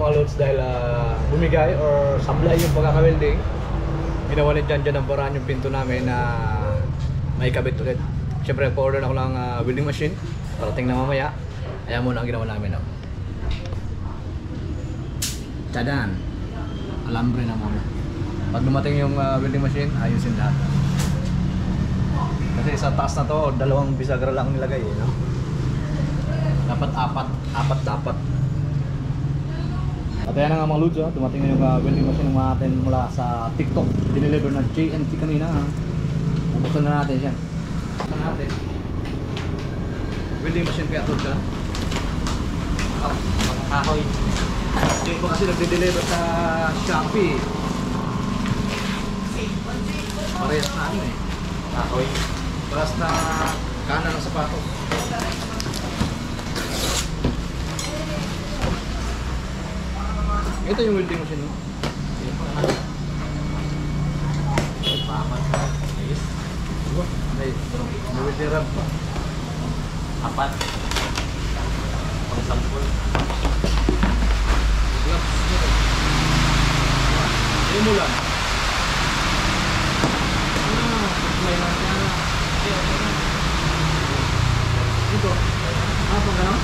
mga loads dahil bumigay or sablay yung pagkaka-welding. Ginawalit dyan ang paraan yung pinto namin na may kabit ulit. Siyempre nagpa-order ako ng welding machine. Parating na mamaya. Ayan muna ang ginawa namin. Tadan! Alambre na muna. Pag dumating yung welding machine, ayusin lahat. Kasi sa taas na to, dalawang bisagra lang nilagay no? Dapat apat dapat. At ayan nga mga loads, dumating na yung welding machine natin mula sa TikTok. Dineliver na JNT kanina. Buksan na natin siya. Buksan natin. Welding machine kaya ito siya. Mga kahoy. Yung iba kasi nagde-deliver sa Shopee. Parehas na ano eh. Kahoy. Parehas na kanan ng sapatos. Ito yung welding machine mo. Pamat. Ayos. Diba? May welding rod pa. Apat. Pang-sampul. Ini mula. May na. Ito. Apa gano'n?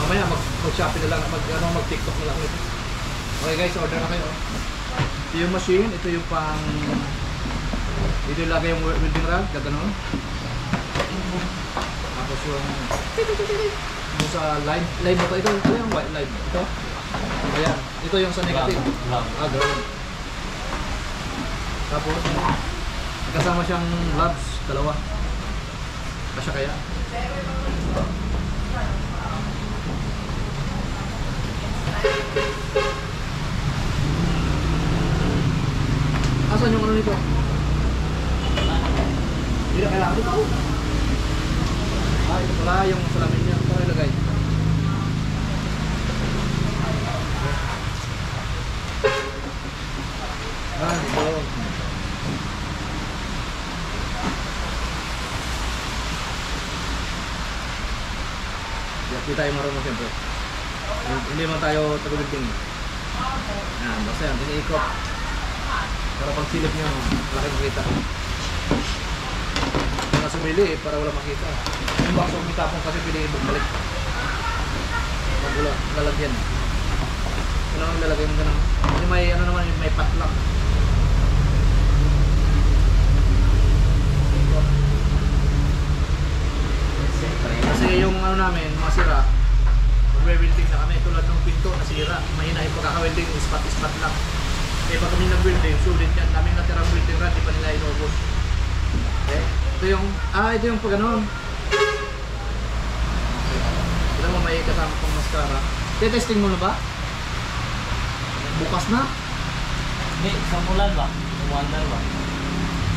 Mamaya mag-shopping na lang, mag-TikTok na lang ito. Okay guys, order na kayo. Ito yung machine, ito yung pang... Dito yung lagay yung welding rod, gano'n. Tapos yung sa line mo to, ito yung white line. Ito. Ayan, ito yung sa negative. Ground. Tapos, kasama siyang gloves, dalawa. Kasya kaya? Asan yung ano nito? Hindi na kailangan ito. Ito pala yung salamin niya. Ito ilagay. Ito. Hindi tayo marunong siyempre. Hindi man tayo taga-building. Yan, basta yan, tiniikot. Para pag silip nyo, malaki makita. Mga sumili para wala makita. Yung box of mitapong kasi pili balik. Pag wala, lalagyan. Wala nang lalagyan mo ganun. Hindi may ano naman, may pat lang. Kasi yung ano namin, mga sira, mag-welding na kami, tulad ng pinto na sira, mahina yung pagkaka-welding, ispat lang. Kaya pag kami nag-welding, sulit yan, daming natirang welding rod, di pa nila inubos. Okay? Ito yung pag ganon. Ito mo may kasama pang mascara. Testing mo na ba? Bukas na? Hindi, isang bulan ba? Umuandar ba?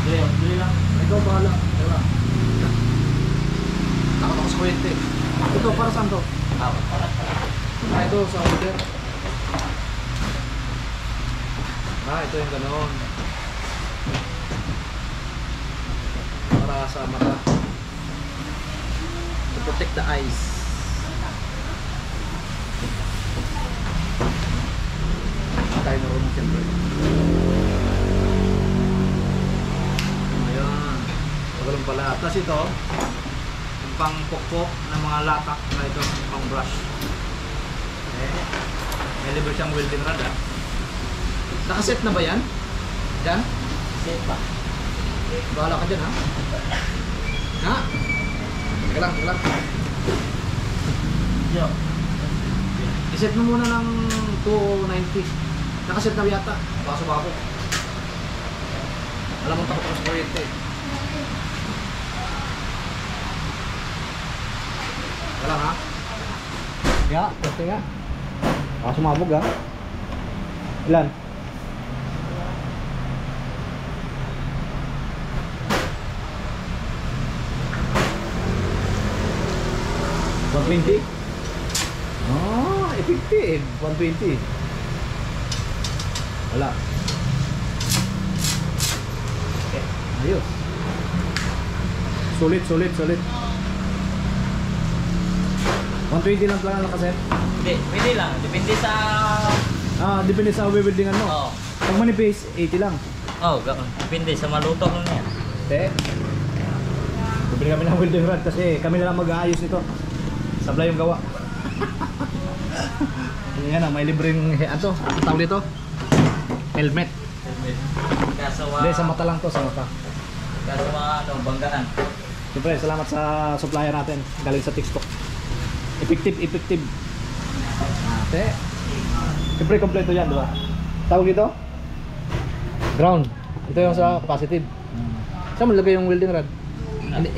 Hindi lang. Ikaw bahala. Diba? Nakapakos ko yun. Ito, para saan to? Ito, sa order. Ito yung ganon. Para sa mata. To protect the eyes. Tayo na rin siyempre. Ayan. Pagulong pala. Tapos ito, yung pang pokpok ng mga latak na ito, pang brush. Okay. May libre siyang welding rod ha. Nakaset na ba yan? Diyan? Set pa. Bahala ka dyan ha? Ha? Teka lang. Yo. I-set mo muna ng 290. Nakaset na yata. Baso ba ako? Alam mo takot ako sa kuryente. Wala ha? Ya, pwede nga. Baka sumabog ha? Ilan? $120? Oh, effective. 120. Wala. Okay, ayos. Sulit. 120 lang pala nakaset. Hindi, pwede lang. Depende sa... Depende sa weldingan mo. Oo. Pag manipis, 80 lang. Oh, depende sa maluto lang yan. Te. Bibili kami ng welding rod kasi kami na lang mag-aayos nito. Sablay yung gawa. Yan na, may libreng ato. Ang tawag dito? Helmet. Kasawa... Hindi, sa mata lang to, sa mata. Kasawa, banggaan. Siyempre, salamat sa supplier natin. Galing sa TikTok. Effective. Te. Siyempre, kompleto yan, di ba? Tawag dito? Ground. Ito yung sa positive. Saan mo lagay yung welding rod?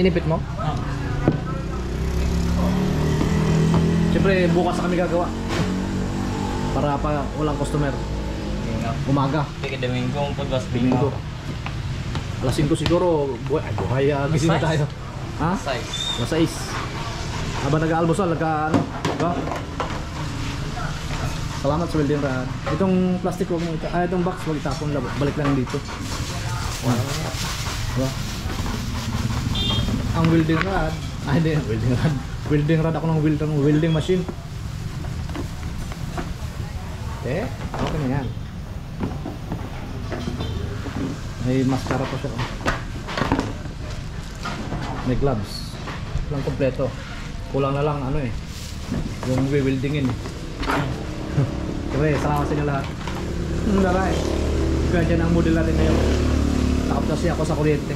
Inipit mo? Oh. Siyempre, bukas na kami gagawa. Para pa walang customer. Umaga. Sige, Domingo, pagwas Domingo. Alas 5 siguro, buhay gising na tayo. Ha? Size. Alas 6. Habang nag-aalmusal, diba? Salamat sa welding rod. Itong plastic wag mo itong box wag itapon, balik lang dito. Wow. Diba? Ang welding rod, hindi, welding rod. Welding rod ako ng welding machine. Okay na yan. May mascara pa siya. May gloves. Lang kompleto. Kulang na lang yung weldingin eh. Okay, salamat sa inyo lahat. Daray. Kaya dyan ang model natin ngayon. Takap kasi ako sa kuryente.